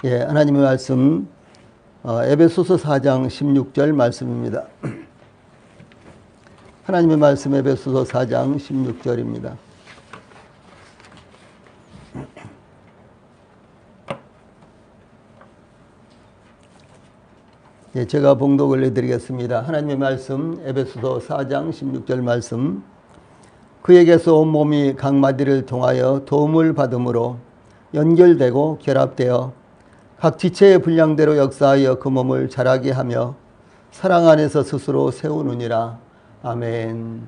예, 하나님의 말씀 에베소서 4장 16절 말씀입니다. 하나님의 말씀 에베소서 4장 16절입니다. 예, 제가 봉독을 해드리겠습니다. 하나님의 말씀 에베소서 4장 16절 말씀. 그에게서 온 몸이 각 마디를 통하여 도움을 받음으로 연결되고 결합되어 각 지체의 분량대로 역사하여 그 몸을 자라게 하며 사랑 안에서 스스로 세우느니라. 아멘.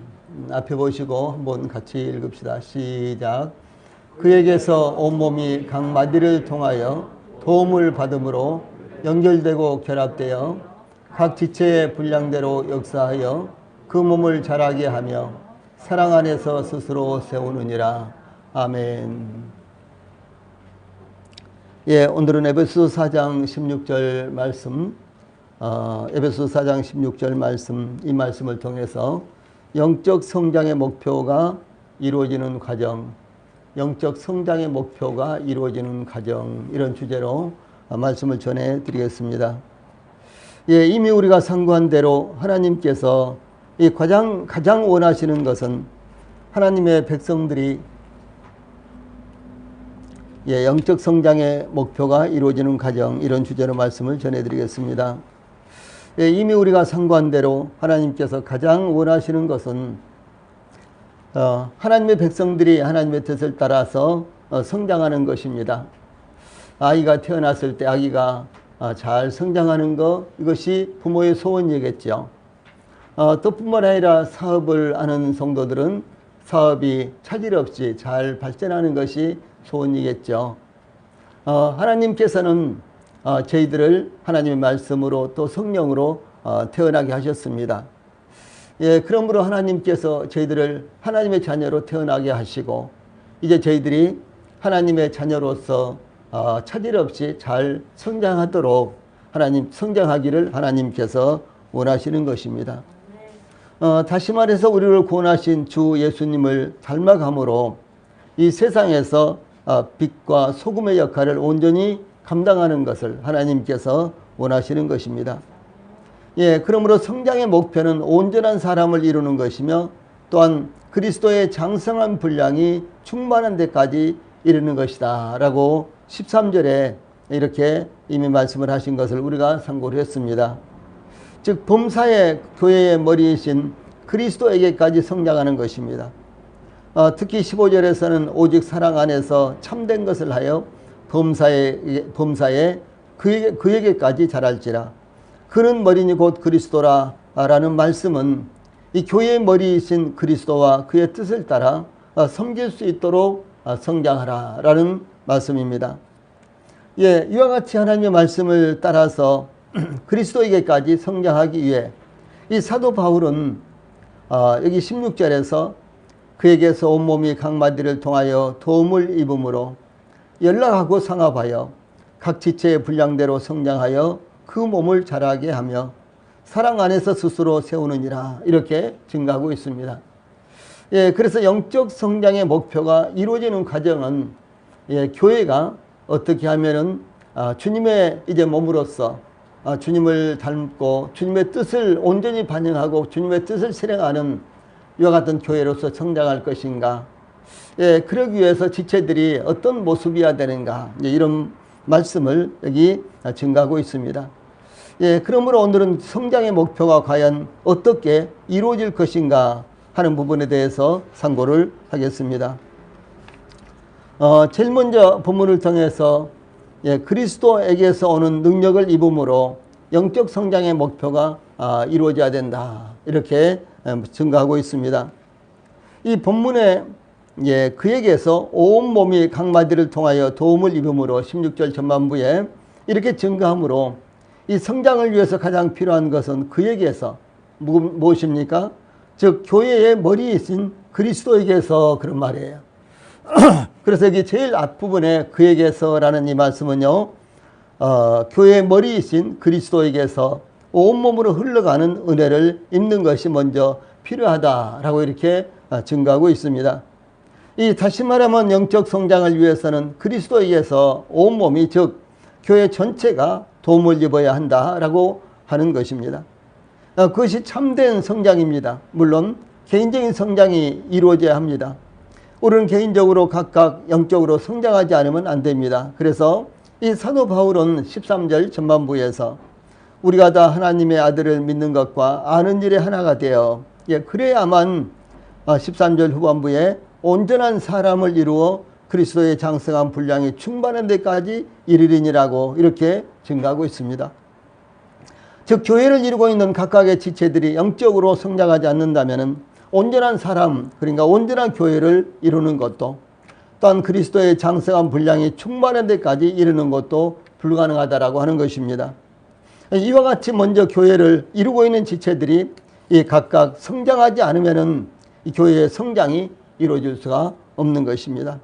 앞에 보시고 한번 같이 읽읍시다. 시작. 그에게서 온 몸이 각 마디를 통하여 도움을 받음으로 연결되고 결합되어 각 지체의 분량대로 역사하여 그 몸을 자라게 하며 사랑 안에서 스스로 세우느니라. 아멘. 예, 오늘은 에베소서 4장 16절 말씀, 에베소서 4장 16절 말씀, 이 말씀을 통해서 영적 성장의 목표가 이루어지는 과정, 영적 성장의 목표가 이루어지는 과정, 이런 주제로 말씀을 전해 드리겠습니다. 예, 이미 우리가 상고한 대로 하나님께서 이 가장 원하시는 것은 하나님의 백성들이 예, 영적 성장의 목표가 이루어지는 과정, 이런 주제로 말씀을 전해드리겠습니다. 예, 이미 우리가 상고한 대로 하나님께서 가장 원하시는 것은 하나님의 백성들이 하나님의 뜻을 따라서 성장하는 것입니다. 아이가 태어났을 때 아기가 잘 성장하는 것, 이것이 부모의 소원이겠죠. 또 뿐만 아니라 사업을 하는 성도들은 사업이 차질 없이 잘 발전하는 것이 소원이겠죠. 하나님께서는 저희들을 하나님의 말씀으로 또 성령으로 태어나게 하셨습니다. 예, 그러므로 하나님께서 저희들을 하나님의 자녀로 태어나게 하시고 이제 저희들이 하나님의 자녀로서 차질 없이 잘 성장하도록 성장하기를 하나님께서 원하시는 것입니다. 다시 말해서 우리를 구원하신 주 예수님을 닮아감으로 이 세상에서 빛과 소금의 역할을 온전히 감당하는 것을 하나님께서 원하시는 것입니다. 예, 그러므로 성장의 목표는 온전한 사람을 이루는 것이며 또한 그리스도의 장성한 분량이 충만한 데까지 이르는 것이다 라고 13절에 이렇게 이미 말씀을 하신 것을 우리가 상고를 했습니다. 즉 범사의 교회의 머리이신 그리스도에게까지 성장하는 것입니다. 특히 15절에서는 오직 사랑 안에서 참된 것을 하여 범사에 그에게까지 자랄지라. 그는 머리니 곧 그리스도라 라는 말씀은 이 교회의 머리이신 그리스도와 그의 뜻을 따라 섬길 수 있도록 성장하라 라는 말씀입니다. 예, 이와 같이 하나님의 말씀을 따라서 그리스도에게까지 성장하기 위해 이 사도 바울은 여기 16절에서 그에게서 온몸이 각 마디를 통하여 도움을 입음으로 연락하고 상합하여 각 지체의 분량대로 성장하여 그 몸을 자라게 하며 사랑 안에서 스스로 세우느니라, 이렇게 증가하고 있습니다. 예, 그래서 영적 성장의 목표가 이루어지는 과정은 예, 교회가 어떻게 하면은 주님의 이제 몸으로서 주님을 닮고 주님의 뜻을 온전히 반영하고 주님의 뜻을 실행하는 이와 같은 교회로서 성장할 것인가. 예, 그러기 위해서 지체들이 어떤 모습이어야 되는가. 이런 말씀을 여기 증가하고 있습니다. 예, 그러므로 오늘은 성장의 목표가 과연 어떻게 이루어질 것인가 하는 부분에 대해서 상고를 하겠습니다. 제일 먼저 본문을 통해서 예, 그리스도에게서 오는 능력을 입음으로 영적 성장의 목표가 이루어져야 된다, 이렇게 증가하고 있습니다. 이 본문에 예, 그에게서 온 몸이 각 마디를 통하여 도움을 입음으로 16절 전반부에 이렇게 증가함으로 이 성장을 위해서 가장 필요한 것은 그에게서 무엇입니까? 즉 교회의 머리이신 그리스도에게서, 그런 말이에요. 그래서 여기 제일 앞부분에 그에게서라는 이 말씀은요, 교회의 머리이신 그리스도에게서 온몸으로 흘러가는 은혜를 입는 것이 먼저 필요하다라고 이렇게 증가하고 있습니다. 이 다시 말하면 영적 성장을 위해서는 그리스도에게서 온몸이, 즉 교회 전체가 도움을 입어야 한다라고 하는 것입니다. 그것이 참된 성장입니다. 물론 개인적인 성장이 이루어져야 합니다. 우리는 개인적으로 각각 영적으로 성장하지 않으면 안 됩니다. 그래서 이 사도 바울은 13절 전반부에서 우리가 다 하나님의 아들을 믿는 것과 아는 일에 하나가 되어 그래야만 13절 후반부에 온전한 사람을 이루어 그리스도의 장성한 분량이 충만한 데까지 이르리니라고 이렇게 증가하고 있습니다. 즉 교회를 이루고 있는 각각의 지체들이 영적으로 성장하지 않는다면 온전한 사람, 그러니까 온전한 교회를 이루는 것도 또한 그리스도의 장성한 분량이 충만한 데까지 이르는 것도 불가능하다라고 하는 것입니다. 이와 같이 먼저 교회를 이루고 있는 지체들이 각각 성장하지 않으면 이 교회의 성장이 이루어질 수가 없는 것입니다.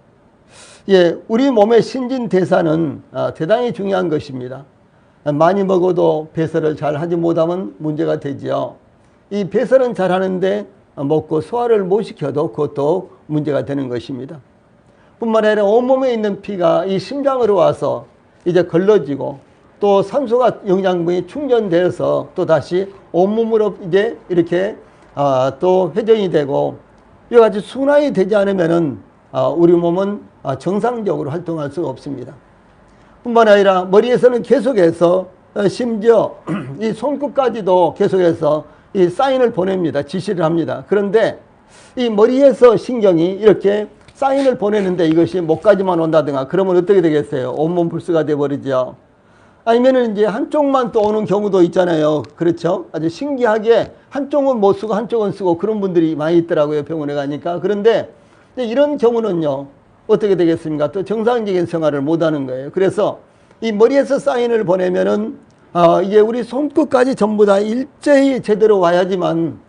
우리 몸의 신진대사는 대단히 중요한 것입니다. 많이 먹어도 배설을 잘 하지 못하면 문제가 되지요. 이 배설은 잘 하는데 먹고 소화를 못 시켜도 그것도 문제가 되는 것입니다. 뿐만 아니라 온몸에 있는 피가 이 심장으로 와서 이제 걸러지고 또 산소가 영양분이 충전되어서 또 다시 온몸으로 이제 이렇게 또 회전이 되고 이와 같이 순환이 되지 않으면은 우리 몸은 정상적으로 활동할 수가 없습니다. 뿐만 아니라 머리에서는 계속해서 심지어 이 손끝까지도 계속해서 이 사인을 보냅니다. 지시를 합니다. 그런데 이 머리에서 신경이 이렇게 사인을 보내는데 이것이 목까지만 온다든가 그러면 어떻게 되겠어요? 온몸 불수가 돼버리죠. 아니면은 이제 한쪽만 또 오는 경우도 있잖아요. 그렇죠? 아주 신기하게 한쪽은 못 쓰고 한쪽은 쓰고 그런 분들이 많이 있더라고요. 병원에 가니까. 그런데 이런 경우는요. 어떻게 되겠습니까? 또 정상적인 생활을 못 하는 거예요. 그래서 이 머리에서 사인을 보내면은 이제 우리 손끝까지 전부 다 일제히 제대로 와야지만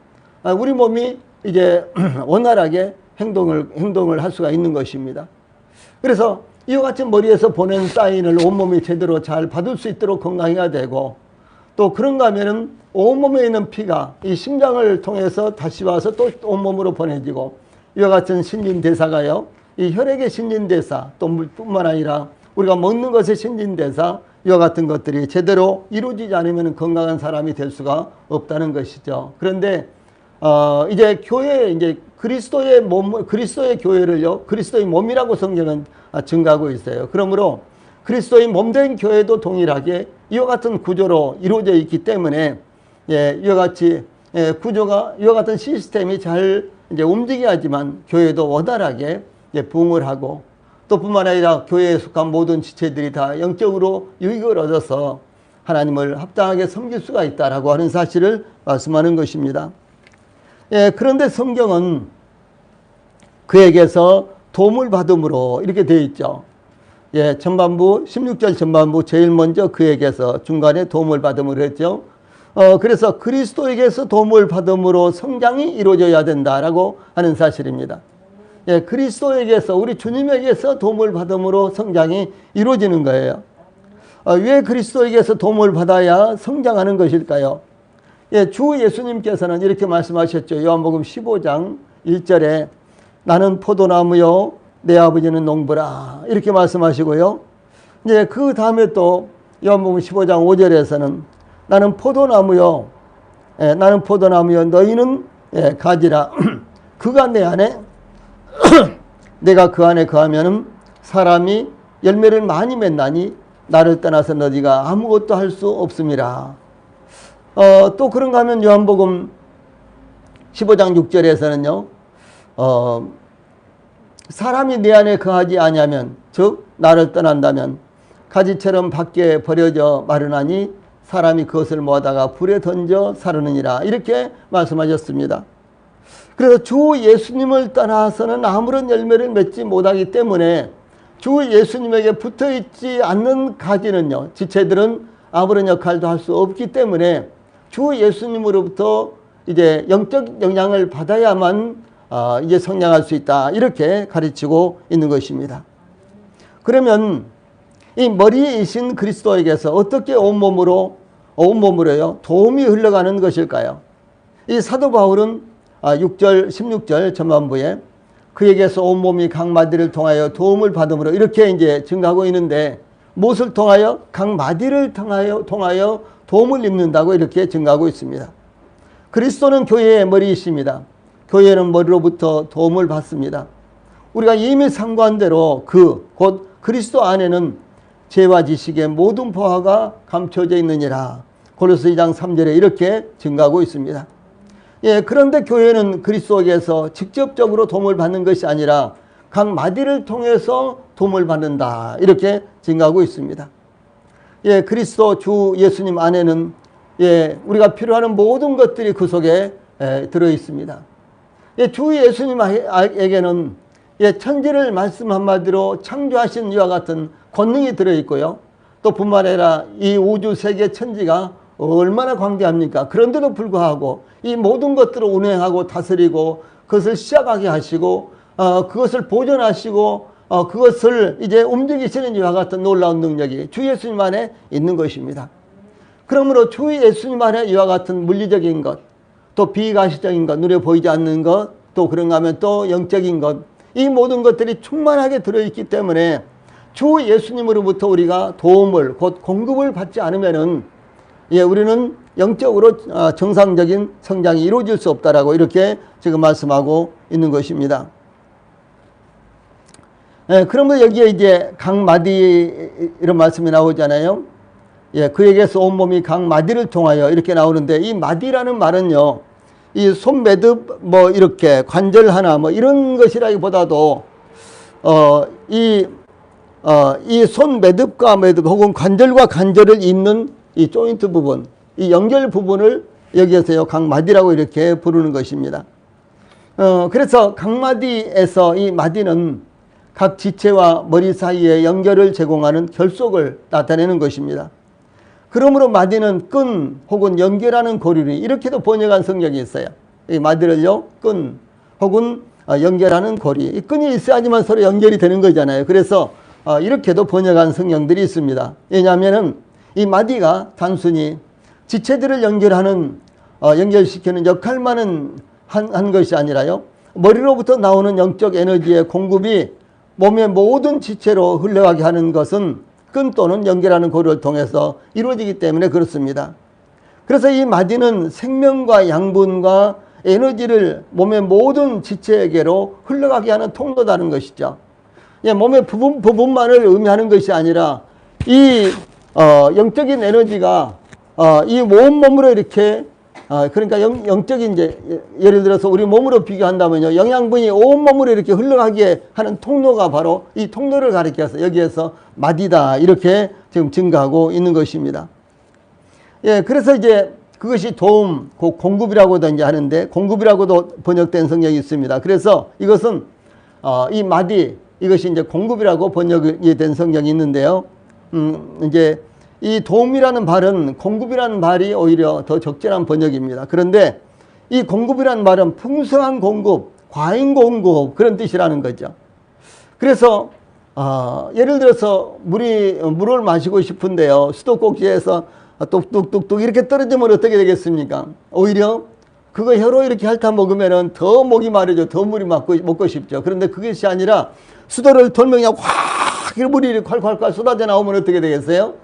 우리 몸이 이제 원활하게 행동을 할 수가 있는 것입니다. 그래서 이와 같이 머리에서 보낸 사인을 온몸이 제대로 잘 받을 수 있도록 건강해야 되고 또 그런가 하면은 온몸에 있는 피가 이 심장을 통해서 다시 와서 또 온몸으로 보내지고 이와 같은 신진대사가요. 이 혈액의 신진대사 또 물뿐만 아니라 우리가 먹는 것의 신진대사 이와 같은 것들이 제대로 이루어지지 않으면 건강한 사람이 될 수가 없다는 것이죠. 그런데 이제 교회 이제 그리스도의 몸, 그리스도의 교회를요, 그리스도의 몸이라고 성경은 증가하고 있어요. 그러므로 그리스도의 몸된 교회도 동일하게 이와 같은 구조로 이루어져 있기 때문에 이와 같이 구조가 이와 같은 시스템이 잘 이제 움직여야지만 교회도 원활하게 부흥을 하고 또 뿐만 아니라 교회에 속한 모든 지체들이 다 영적으로 유익을 얻어서 하나님을 합당하게 섬길 수가 있다라고 하는 사실을 말씀하는 것입니다. 그런데 성경은 그에게서 도움을 받음으로 이렇게 되어 있죠. 전반부 16절 전반부 제일 먼저 그에게서 중간에 도움을 받음으로 했죠. 그래서 그리스도에게서 도움을 받음으로 성장이 이루어져야 된다라고 하는 사실입니다. 그리스도에게서 우리 주님에게서 도움을 받음으로 성장이 이루어지는 거예요. 왜 그리스도에게서 도움을 받아야 성장하는 것일까요? 주 예수님께서는 이렇게 말씀하셨죠. 요한복음 15장 1절에 나는 포도나무요 내 아버지는 농부라 이렇게 말씀하시고요. 이제 그 다음에 또 요한복음 15장 5절에서는 나는 포도나무요 너희는 가지라 그가 내 안에 내가 그 안에 거하면은 사람이 열매를 많이 맺나니 나를 떠나서 너희가 아무것도 할 수 없음이라. 또 그런가 하면 요한복음 15장 6절에서는요. 사람이 내 안에 거하지 아니하면 즉 나를 떠난다면 가지처럼 밖에 버려져 마르나니 사람이 그것을 모아다가 불에 던져 사르느니라 이렇게 말씀하셨습니다. 그래서 주 예수님을 떠나서는 아무런 열매를 맺지 못하기 때문에 주 예수님에게 붙어있지 않는 가지는요, 지체들은 아무런 역할도 할 수 없기 때문에 주 예수님으로부터 이제 영적 영향을 받아야만 이제 성장할 수 있다 이렇게 가르치고 있는 것입니다. 그러면 이 머리이신 그리스도에게서 어떻게 온몸으로요 도움이 흘러가는 것일까요? 이 사도 바울은 6절 16절 전반부에 그에게서 온몸이 각 마디를 통하여 도움을 받음으로 이렇게 이제 증가하고 있는데 무엇을 통하여? 각 마디를 통하여 도움을 입는다고 이렇게 증가하고 있습니다. 그리스도는 교회의 머리이십니다. 교회는 머리로부터 도움을 받습니다. 우리가 이미 상고한 대로 곧 그리스도 안에는 죄와 지식의 모든 보화가 감춰져 있느니라. 고린도서 2장 3절에 이렇게 증가하고 있습니다. 예, 그런데 교회는 그리스도에게서 직접적으로 도움을 받는 것이 아니라 각 마디를 통해서 도움을 받는다. 이렇게 증가하고 있습니다. 예, 그리스도 주 예수님 안에는 예, 우리가 필요하는 모든 것들이 그 속에 들어 있습니다. 예, 주 예수님에게는 예, 천지를 말씀 한마디로 창조하신 이와 같은 권능이 들어 있고요. 또 뿐만 아니라 이 우주 세계 천지가 얼마나 광대합니까? 그런데도 불구하고 이 모든 것들을 운행하고 다스리고 그것을 시작하게 하시고 그것을 보존하시고 그것을 이제 움직이시는 이와 같은 놀라운 능력이 주 예수님 안에 있는 것입니다. 그러므로 주 예수님 안에 이와 같은 물리적인 것, 또 비가시적인 것, 눈에 보이지 않는 것, 또 그런가 하면 또 영적인 것, 이 모든 것들이 충만하게 들어있기 때문에 주 예수님으로부터 우리가 도움을 곧 공급을 받지 않으면은 예, 우리는 영적으로 정상적인 성장이 이루어질 수 없다라고 이렇게 지금 말씀하고 있는 것입니다. 예, 그러면 여기에 이제 각 마디 이런 말씀이 나오잖아요. 예, 그에게서 온몸이 각 마디를 통하여 이렇게 나오는데 이 마디라는 말은요, 이 손매듭 뭐 이렇게 관절 하나 뭐 이런 것이라기보다도 이 손매듭과 매듭 혹은 관절과 관절을 잇는 이 조인트 부분, 이 연결 부분을 여기에서요 각 마디라고 이렇게 부르는 것입니다. 그래서 각 마디에서 이 마디는 각 지체와 머리 사이에 연결을 제공하는 결속을 나타내는 것입니다. 그러므로 마디는 끈 혹은 연결하는 고리를 이렇게도 번역한 성경이 있어요. 이 마디를요 끈 혹은 연결하는 고리, 이 끈이 있어야지만 서로 연결이 되는 거잖아요. 그래서 이렇게도 번역한 성경들이 있습니다. 왜냐하면은 이 마디가 단순히 지체들을 연결시키는 역할만은 한 것이 아니라요, 머리로부터 나오는 영적 에너지의 공급이 몸의 모든 지체로 흘러가게 하는 것은 끈 또는 연결하는 고리를 통해서 이루어지기 때문에 그렇습니다. 그래서 이 마디는 생명과 양분과 에너지를 몸의 모든 지체에게로 흘러가게 하는 통로다는 것이죠. 몸의 부분만을 의미하는 것이 아니라 이 영적인 에너지가 이 온몸으로 이렇게 그러니까 영적인 이제 예를 들어서 우리 몸으로 비교한다면요, 영양분이 온몸으로 이렇게 흘러가게 하는 통로가 바로 이 통로를 가리켜서 여기에서 마디다 이렇게 지금 증가하고 있는 것입니다. 예, 그래서 이제 그것이 도움, 공급이라고도 이제 하는데 공급이라고도 번역된 성경이 있습니다. 그래서 이것은 이 마디, 이것이 이제 공급이라고 번역이 된 성경이 있는데요. 이제 이 도움이라는 말은 공급이라는 말이 오히려 더 적절한 번역입니다. 그런데 이 공급이라는 말은 풍성한 공급, 과잉 공급 그런 뜻이라는 거죠. 그래서 예를 들어서 물을 마시고 싶은데요, 수도꼭지에서 뚝뚝뚝뚝 이렇게 떨어지면 어떻게 되겠습니까? 오히려 그거 혀로 이렇게 핥아 먹으면 더 목이 마르죠. 더 물이 먹고 싶죠. 그런데 그것이 아니라 수도를 돌면 그냥 확 물이 콸콸콸 쏟아져 나오면 어떻게 되겠어요?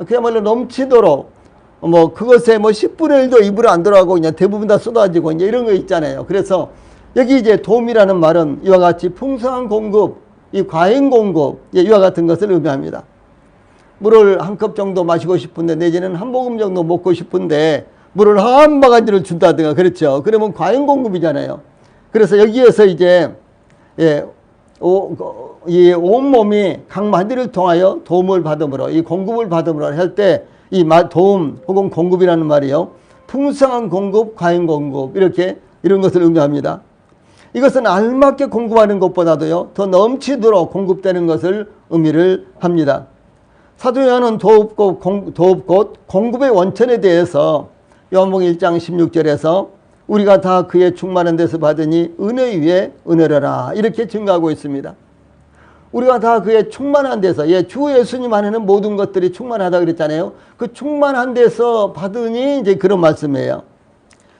그야말로 넘치도록 그것에 10분의 1도 입으로 안 들어가고 그냥 대부분 다 쏟아지고 이제 이런 거 있잖아요. 그래서 여기 이제 도움이라는 말은 이와 같이 풍성한 공급, 이 과잉 공급, 이와 같은 것을 의미합니다. 물을 한 컵 정도 마시고 싶은데 내지는 한 모금 정도 먹고 싶은데 물을 한 바가지를 준다든가 그렇죠. 그러면 과잉 공급이잖아요. 그래서 여기에서 이제 이 온몸이 각 마디를 통하여 도움을 받음으로, 이 공급을 받음으로 할 때 이 도움 혹은 공급이라는 말이요, 풍성한 공급, 과잉 공급 이런 것을 의미합니다. 이것은 알맞게 공급하는 것보다도요 더 넘치도록 공급되는 것을 의미를 합니다. 사도 요한은 도읍 곧 공급의 원천에 대해서 요한복음 1장 16절에서 우리가 다 그의 충만한 데서 받으니 은혜 위에 은혜로라 이렇게 증가하고 있습니다. 우리가 다 그의 충만한 데서, 주 예수님 안에는 모든 것들이 충만하다 그랬잖아요. 그 충만한 데서 받으니 이제 그런 말씀이에요.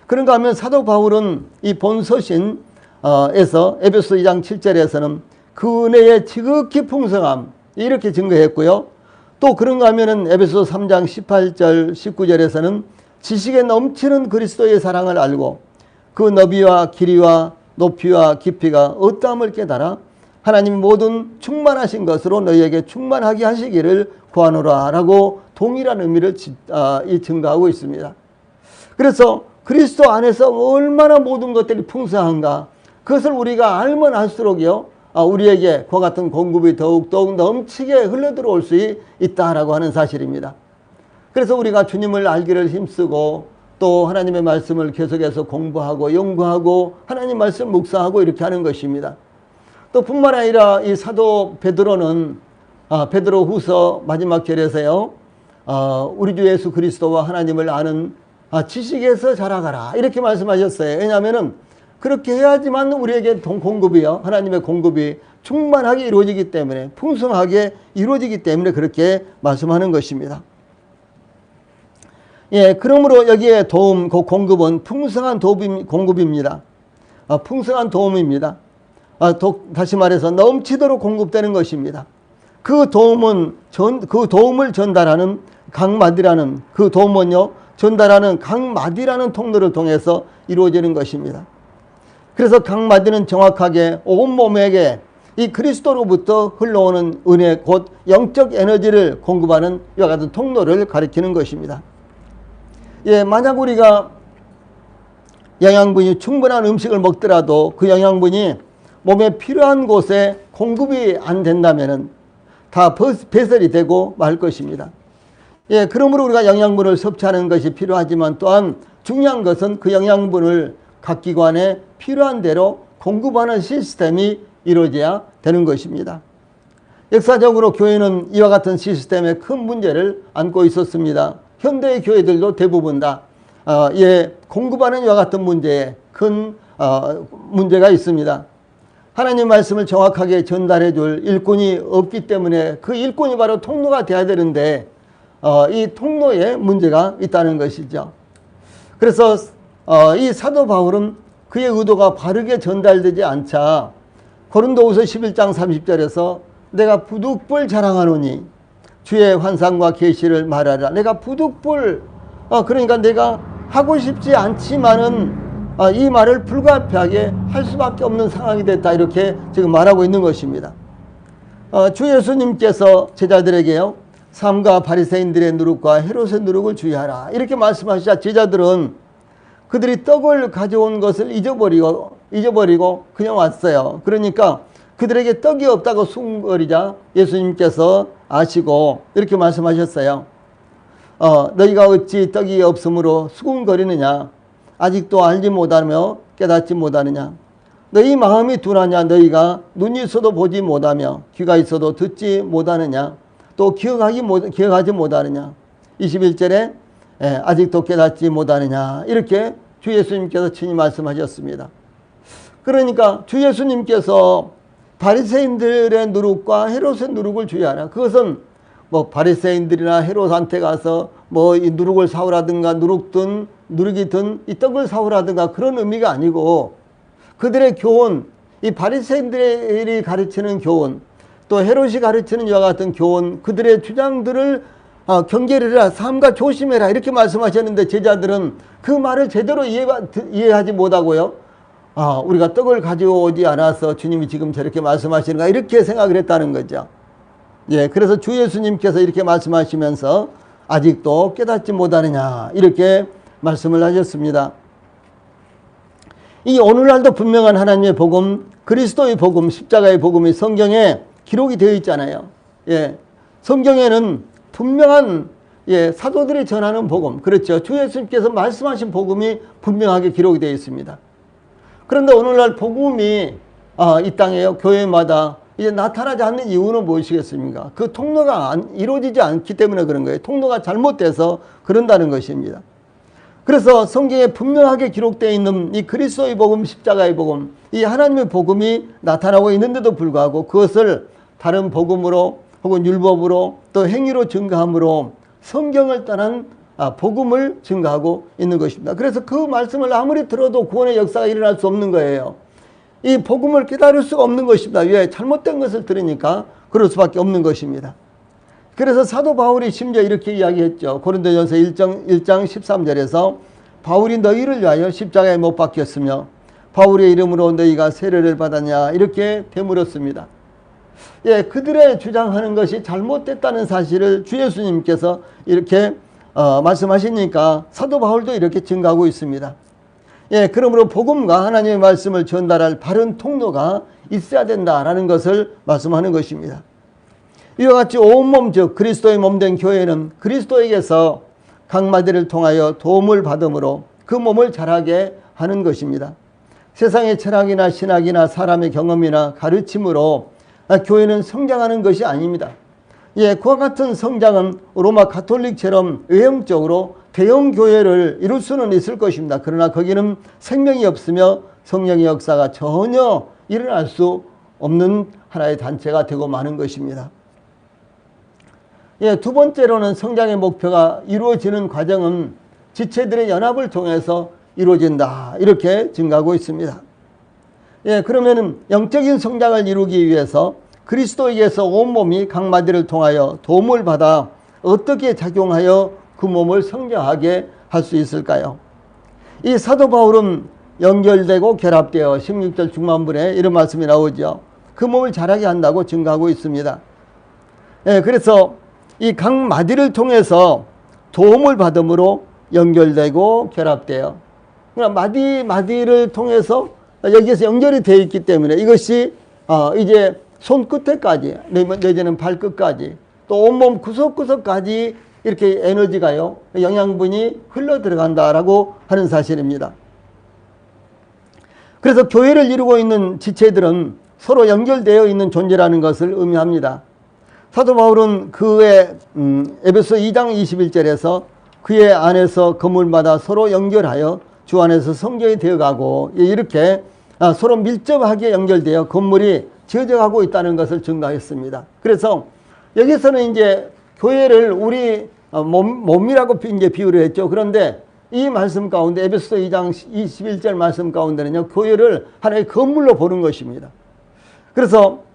그런가 하면 사도 바울은 이 본서신 에서 에베소 2장 7절에서는 그 은혜의 지극히 풍성함 이렇게 증거했고요. 또 그런가 하면은 에베소 3장 18절 19절에서는 지식에 넘치는 그리스도의 사랑을 알고 그 너비와 길이와 높이와 깊이가 어떠함을 깨달아 하나님이 모든 충만하신 것으로 너희에게 충만하게 하시기를 구하노라 라고 동일한 의미를 증가하고 있습니다. 그래서 그리스도 안에서 얼마나 모든 것들이 풍성한가, 그것을 우리가 알면 알수록요 우리에게 그와 같은 공급이 더욱 넘치게 흘러들어올 수 있다라고 하는 사실입니다. 그래서 우리가 주님을 알기를 힘쓰고 또 하나님의 말씀을 계속해서 공부하고 연구하고 하나님 말씀 묵상하고 이렇게 하는 것입니다. 또 뿐만 아니라 이 사도 베드로는 베드로 후서 마지막 절에서요 우리 주 예수 그리스도와 하나님을 아는 지식에서 자라가라 이렇게 말씀하셨어요. 왜냐하면은 그렇게 해야지만 우리에게 공급이요 하나님의 공급이 충만하게 이루어지기 때문에, 풍성하게 이루어지기 때문에 그렇게 말씀하는 것입니다. 예, 그러므로 여기에 도움, 그 공급은 풍성한 공급입니다. 풍성한 도움입니다. 다시 말해서 넘치도록 공급되는 것입니다. 그 도움을 전달하는 강마디라는, 그 도움은요 전달하는 강마디라는 통로를 통해서 이루어지는 것입니다. 그래서 강마디는 정확하게 온몸에게 이 그리스도로부터 흘러오는 은혜, 곧 영적 에너지를 공급하는 이와 같은 통로를 가리키는 것입니다. 예, 만약 우리가 영양분이 충분한 음식을 먹더라도 그 영양분이 몸에 필요한 곳에 공급이 안 된다면은 다 배설이 되고 말 것입니다. 예, 그러므로 우리가 영양분을 섭취하는 것이 필요하지만 또한 중요한 것은 그 영양분을 각 기관에 필요한 대로 공급하는 시스템이 이루어져야 되는 것입니다. 역사적으로 교회는 이와 같은 시스템에 큰 문제를 안고 있었습니다. 현대의 교회들도 대부분 다 공급하는 이와 같은 문제에 큰 문제가 있습니다. 하나님 말씀을 정확하게 전달해 줄 일꾼이 없기 때문에 그 일꾼이 바로 통로가 돼야 되는데 이 통로에 문제가 있다는 것이죠. 그래서 이 사도 바울은 그의 의도가 바르게 전달되지 않자 고린도후서 11장 30절에서 내가 부득불 자랑하노니 주의 환상과 계시를 말하라. 내가 부득불 그러니까 내가 하고 싶지 않지만은 이 말을 불가피하게 할 수밖에 없는 상황이 됐다, 이렇게 지금 말하고 있는 것입니다. 주 예수님께서 제자들에게요 삼가 바리새인들의 누룩과 헤롯의 누룩을 주의하라 이렇게 말씀하시자 제자들은 그들이 떡을 가져온 것을 잊어버리고 그냥 왔어요. 그러니까 그들에게 떡이 없다고 수군거리자 예수님께서 아시고 이렇게 말씀하셨어요. 너희가 어찌 떡이 없으므로 수군거리느냐, 아직도 알지 못하며 깨닫지 못하느냐, 너희 마음이 둔하냐, 너희가 눈이 있어도 보지 못하며 귀가 있어도 듣지 못하느냐, 또 기억하지 못하느냐. 21절에 아직도 깨닫지 못하느냐 이렇게 주 예수님께서 친히 말씀하셨습니다. 그러니까 주 예수님께서 바리새인들의 누룩과 헤롯의 누룩을 주의하라. 그것은 뭐 바리새인들이나 헤롯한테 가서 뭐 이 누룩을 사오라든가 누룩이 든 이 떡을 사오라든가 그런 의미가 아니고 그들의 교훈, 이 바리새인들이 가르치는 교훈, 또 헤롯이 가르치는 이와 같은 교훈, 그들의 주장들을 경계를 해라, 삼가 조심해라 이렇게 말씀하셨는데 제자들은 그 말을 제대로 이해하지 못하고요 우리가 떡을 가지고 오지 않아서 주님이 지금 저렇게 말씀하시는가 이렇게 생각을 했다는 거죠. 예, 그래서 주 예수님께서 이렇게 말씀하시면서 아직도 깨닫지 못하느냐 이렇게 말씀을 하셨습니다. 이 오늘날도 분명한 하나님의 복음, 그리스도의 복음, 십자가의 복음이 성경에 기록이 되어 있잖아요. 예, 성경에는 분명한 사도들이 전하는 복음, 그렇죠. 주 예수님께서 말씀하신 복음이 분명하게 기록이 되어 있습니다. 그런데 오늘날 복음이 이 땅에요 교회마다 이제 나타나지 않는 이유는 무엇이겠습니까? 그 통로가 이루어지지 않기 때문에 그런 거예요. 통로가 잘못돼서 그런다는 것입니다. 그래서 성경에 분명하게 기록되어 있는 이 그리스도의 복음, 십자가의 복음, 이 하나님의 복음이 나타나고 있는데도 불구하고 그것을 다른 복음으로 혹은 율법으로 또 행위로 증거함으로 성경을 떠난 복음을 증거하고 있는 것입니다. 그래서 그 말씀을 아무리 들어도 구원의 역사가 일어날 수 없는 거예요. 이 복음을 깨달을 수가 없는 것입니다. 왜? 잘못된 것을 들으니까 그럴 수밖에 없는 것입니다. 그래서 사도 바울이 심지어 이렇게 이야기했죠. 고린도전서 1장 13절에서 바울이 너희를 위하여 십자가에 못 박혔으며 바울의 이름으로 너희가 세례를 받았냐 이렇게 되물었습니다. 예, 그들의 주장하는 것이 잘못됐다는 사실을 주 예수님께서 이렇게 말씀하시니까 사도 바울도 이렇게 증가하고 있습니다. 예, 그러므로 복음과 하나님의 말씀을 전달할 바른 통로가 있어야 된다라는 것을 말씀하는 것입니다. 이와 같이 온몸 즉 그리스도의 몸된 교회는 그리스도에게서 각마디를 통하여 도움을 받음으로 그 몸을 자라게 하는 것입니다. 세상의 철학이나 신학이나 사람의 경험이나 가르침으로 교회는 성장하는 것이 아닙니다. 예, 그와 같은 성장은 로마 가톨릭처럼 외형적으로 대형 교회를 이룰 수는 있을 것입니다. 그러나 거기는 생명이 없으며 성령의 역사가 전혀 일어날 수 없는 하나의 단체가 되고 마는 것입니다. 예, 두 번째로는 성장의 목표가 이루어지는 과정은 지체들의 연합을 통해서 이루어진다. 이렇게 증가하고 있습니다. 예, 그러면은 영적인 성장을 이루기 위해서 그리스도에게서 온몸이 각마디를 통하여 도움을 받아 어떻게 작용하여 그 몸을 성장하게 할 수 있을까요? 이 사도 바울은 연결되고 결합되어 16절 중반부에 이런 말씀이 나오죠. 그 몸을 자라게 한다고 증가하고 있습니다. 예, 그래서 이 각마디를 통해서 도움을 받음으로 연결되고 결합되어 마디를 통해서 여기에서 연결이 되어 있기 때문에 이것이 이제 손끝에까지 내지는 발끝까지 또 온몸 구석구석까지 이렇게 에너지가요 영양분이 흘러 들어간다라고 하는 사실입니다. 그래서 교회를 이루고 있는 지체들은 서로 연결되어 있는 존재라는 것을 의미합니다. 사도 바울은 그의 에베소 2장 21절에서 그의 안에서 건물마다 서로 연결하여 주 안에서 성전이 되어가고 이렇게 서로 밀접하게 연결되어 건물이 지어져가고 있다는 것을 증가했습니다. 그래서 여기서는 이제 교회를 우리 몸이라고 이제 비유를 했죠. 그런데 이 말씀 가운데 에베소 2장 21절 말씀 가운데는요 교회를 하나의 건물로 보는 것입니다. 그래서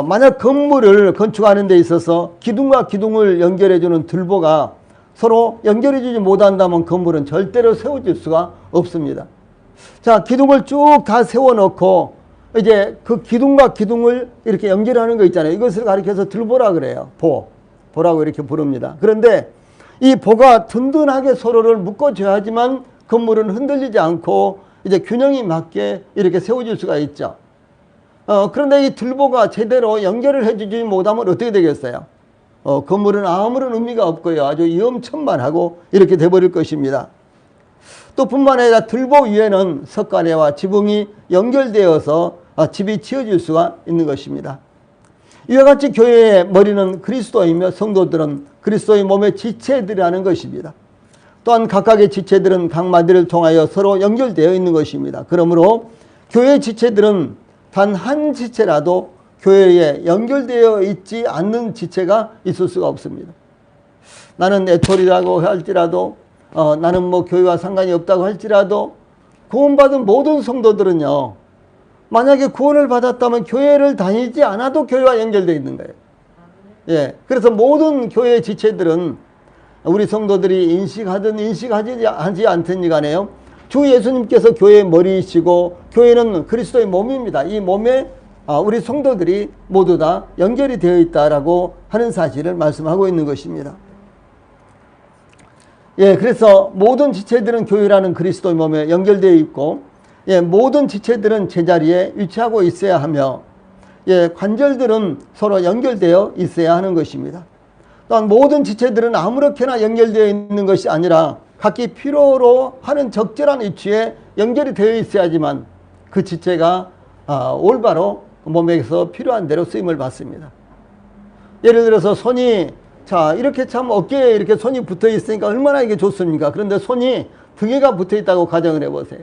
만약 건물을 건축하는 데 있어서 기둥과 기둥을 연결해주는 들보가 서로 연결해주지 못한다면 건물은 절대로 세워질 수가 없습니다. 자, 기둥을 쭉 다 세워놓고 이제 그 기둥과 기둥을 이렇게 연결하는 거 있잖아요. 이것을 가리켜서 들보라 그래요. 보라고 이렇게 부릅니다. 그런데 이 보가 든든하게 서로를 묶어줘야지만 건물은 흔들리지 않고 이제 균형이 맞게 이렇게 세워질 수가 있죠. 그런데 이 들보가 제대로 연결을 해주지 못하면 어떻게 되겠어요? 건물은 아무런 의미가 없고요. 아주 위험천만하고 이렇게 돼버릴 것입니다. 또 뿐만 아니라 들보 위에는 석가래와 지붕이 연결되어서 집이 지어질 수가 있는 것입니다. 이와 같이 교회의 머리는 그리스도이며 성도들은 그리스도의 몸의 지체들이라는 것입니다. 또한 각각의 지체들은 각마디를 통하여 서로 연결되어 있는 것입니다. 그러므로 교회의 지체들은 단 한 지체라도 교회에 연결되어 있지 않는 지체가 있을 수가 없습니다. 나는 애톨이라고 할지라도 나는 뭐 교회와 상관이 없다고 할지라도 구원받은 모든 성도들은요 만약에 구원을 받았다면 교회를 다니지 않아도 교회와 연결되어 있는 거예요. 예, 그래서 모든 교회 지체들은 우리 성도들이 인식하든 인식하지 않든 간에요 주 예수님께서 교회의 머리이시고 교회는 그리스도의 몸입니다. 이 몸에 우리 성도들이 모두 다 연결이 되어 있다라고 하는 사실을 말씀하고 있는 것입니다. 예, 그래서 모든 지체들은 교회라는 그리스도의 몸에 연결되어 있고, 예, 모든 지체들은 제자리에 위치하고 있어야 하며, 예, 관절들은 서로 연결되어 있어야 하는 것입니다. 또한 모든 지체들은 아무렇게나 연결되어 있는 것이 아니라 각기 필요로 하는 적절한 위치에 연결이 되어 있어야지만 그 지체가 올바로 몸에서 필요한 대로 쓰임을 받습니다. 예를 들어서 손이 이렇게 참 어깨에 이렇게 손이 붙어 있으니까 얼마나 이게 좋습니까? 그런데 손이 등에가 붙어 있다고 가정을 해보세요.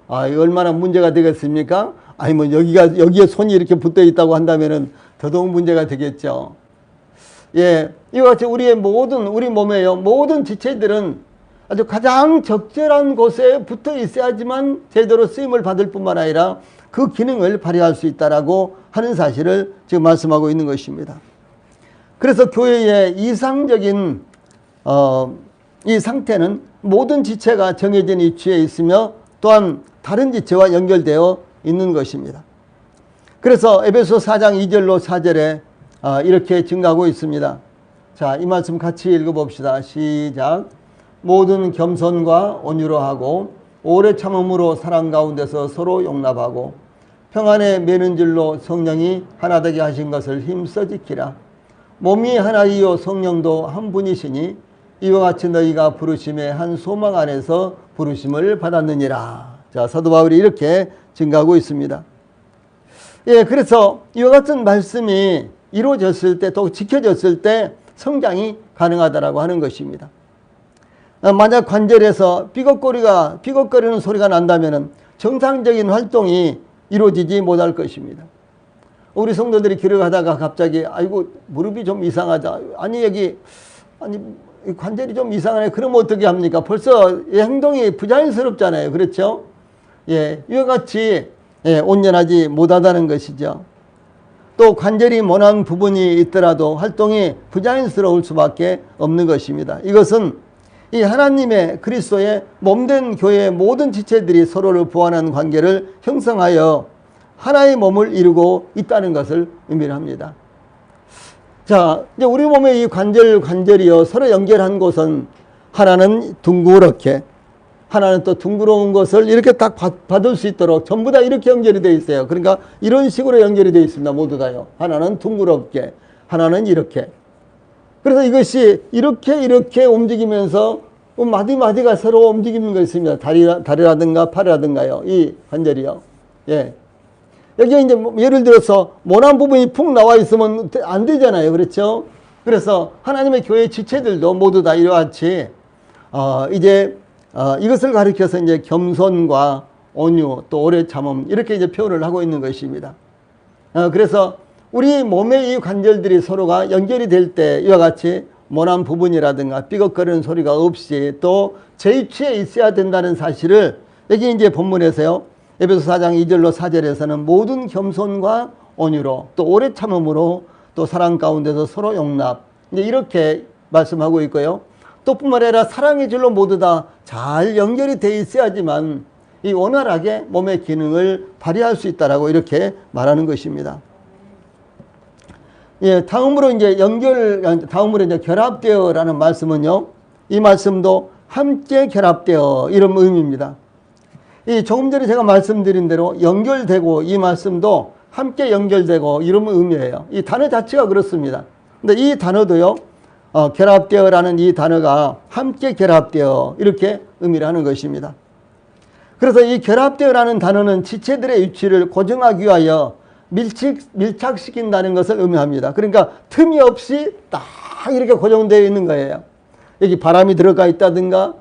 이거 얼마나 문제가 되겠습니까? 뭐 여기에 손이 이렇게 붙어 있다고 한다면은 더더욱 문제가 되겠죠. 예, 이와 같이 우리 몸에요 모든 지체들은 아주 가장 적절한 곳에 붙어 있어야지만 제대로 쓰임을 받을 뿐만 아니라 그 기능을 발휘할 수 있다라고 하는 사실을 지금 말씀하고 있는 것입니다. 그래서 교회의 이상적인 이 상태는 모든 지체가 정해진 위치에 있으며 또한 다른 지체와 연결되어 있는 것입니다. 그래서 에베소 4장 2절로 4절에 이렇게 증가하고 있습니다. 자, 이 말씀 같이 읽어봅시다. 시작. 모든 겸손과 온유로 하고 오래 참음으로 사랑 가운데서 서로 용납하고 평안에 매는 줄로 성령이 하나 되게 하신 것을 힘써 지키라. 몸이 하나이요 성령도 한 분이시니 이와 같이 너희가 부르심의 한 소망 안에서 부르심을 받았느니라. 자, 사도 바울이 이렇게 증가하고 있습니다. 예, 그래서 이와 같은 말씀이 이루어졌을 때 또 지켜졌을 때 성장이 가능하다라고 하는 것입니다. 만약 관절에서 삐걱거리는 소리가 난다면 정상적인 활동이 이루어지지 못할 것입니다. 우리 성도들이 길을 가다가 갑자기 아이고 무릎이 좀 이상하다. 아니 관절이 좀 이상하네. 그러면 어떻게 합니까? 벌써 행동이 부자연스럽잖아요. 그렇죠? 예, 이와 같이 온전하지 못하다는 것이죠. 또 관절이 모난 부분이 있더라도 활동이 부자연스러울 수밖에 없는 것입니다. 이것은 이 하나님의 그리스도의 몸된 교회의 모든 지체들이 서로를 보완하는 관계를 형성하여 하나의 몸을 이루고 있다는 것을 의미합니다. 자, 이제 우리 몸의 이 관절이요 서로 연결한 곳은 하나는 둥그렇게, 하나는 또 둥그러운 것을 이렇게 딱 받을 수 있도록 전부 다 이렇게 연결이 되어 있어요. 그러니까 이런 식으로 연결이 되어 있습니다. 모두 다요. 하나는 둥그럽게, 하나는 이렇게. 그래서 이것이 이렇게 움직이면서 마디마디가 서로 움직이는 거 있습니다. 다리라든가 팔이라든가요. 이 관절이요. 예. 여기 이제 예를 들어서 모난 부분이 푹 나와 있으면 안 되잖아요. 그렇죠? 그래서 하나님의 교회 지체들도 모두 다 이와 같이 이것을 가리켜서 이제 겸손과 온유 또 오래 참음 이렇게 이제 표현을 하고 있는 것입니다. 그래서 우리 몸의 이 관절들이 서로가 연결이 될 때 이와 같이 모난 부분이라든가 삐걱거리는 소리가 없이 또 제 위치에 있어야 된다는 사실을 여기 이제 본문에서요. 에베소 4장 2절로 4절에서는 모든 겸손과 온유로 또 오래 참음으로 또 사랑 가운데서 서로 용납 이제 이렇게 말씀하고 있고요. 또 뿐만 아니라 사랑의 줄로 모두 다 잘 연결이 돼 있어야지만 이 원활하게 몸의 기능을 발휘할 수 있다라고 이렇게 말하는 것입니다. 예, 다음으로 이제 결합되어라는 말씀은요. 이 말씀도 함께 결합되어 이런 의미입니다. 조금 전에 제가 말씀드린 대로 연결되고 이 말씀도 함께 연결되고 이런 의미예요. 이 단어 자체가 그렇습니다. 근데 이 단어도요. 결합되어라는 이 단어가 함께 결합되어 이렇게 의미를 하는 것입니다. 그래서 이 결합되어라는 단어는 지체들의 위치를 고정하기 위하여 밀착시킨다는 것을 의미합니다. 그러니까 틈이 없이 딱 이렇게 고정되어 있는 거예요. 여기 바람이 들어가 있다든가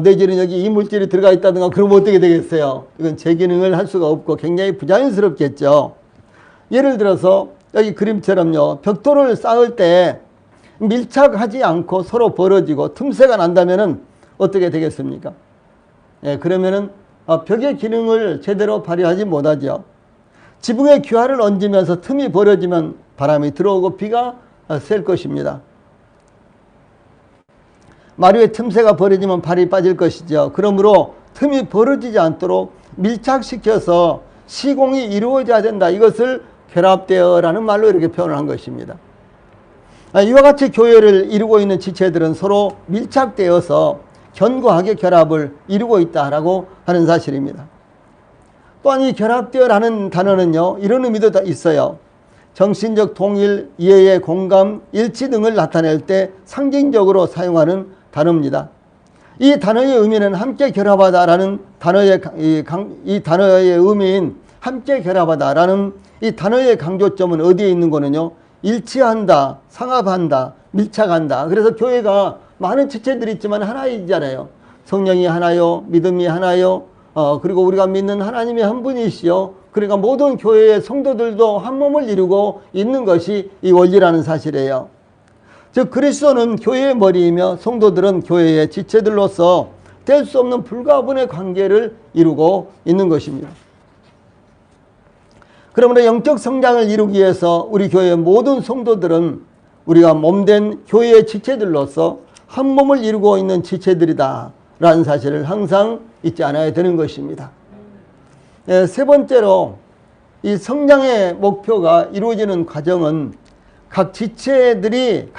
내지는 여기 이물질이 들어가 있다든가 그러면 어떻게 되겠어요? 이건 제 기능을 할 수가 없고 굉장히 부자연스럽겠죠. 예를 들어서 여기 그림처럼요. 벽돌을 쌓을 때 밀착하지 않고 서로 벌어지고 틈새가 난다면 어떻게 되겠습니까? 예, 그러면은 벽의 기능을 제대로 발휘하지 못하죠. 지붕에 규화를 얹으면서 틈이 벌어지면 바람이 들어오고 비가 셀 것입니다. 마루에 틈새가 벌어지면 발이 빠질 것이죠. 그러므로 틈이 벌어지지 않도록 밀착시켜서 시공이 이루어져야 된다. 이것을 결합되어라는 말로 이렇게 표현을 한 것입니다. 이와 같이 교회를 이루고 있는 지체들은 서로 밀착되어서 견고하게 결합을 이루고 있다라고 하는 사실입니다. 또한 이 결합되어라는 단어는요. 이런 의미도 있어요. 정신적 동일, 이해, 공감, 일치 등을 나타낼 때 상징적으로 사용하는 단어입니다. 이 단어의 의미는 함께 결합하다라는 이 단어의 의미인 함께 결합하다라는 이 단어의 강조점은 어디에 있는 거는요. 일치한다, 상합한다, 밀착한다. 그래서 교회가 많은 지체들이 있지만 하나이잖아요. 성령이 하나요, 믿음이 하나요, 그리고 우리가 믿는 하나님이 한 분이시요. 그러니까 모든 교회의 성도들도 한 몸을 이루고 있는 것이 이 원리라는 사실이에요. 즉 그리스도는 교회의 머리이며 성도들은 교회의 지체들로서 뗄 수 없는 불가분의 관계를 이루고 있는 것입니다. 그러므로 영적 성장을 이루기 위해서 우리 교회의 모든 성도들은 우리가 몸된 교회의 지체들로서 한 몸을 이루고 있는 지체들이다 라는 사실을 항상 잊지 않아야 되는 것입니다. 세 번째로 이 성장의 목표가 이루어지는 과정은 각 지체들이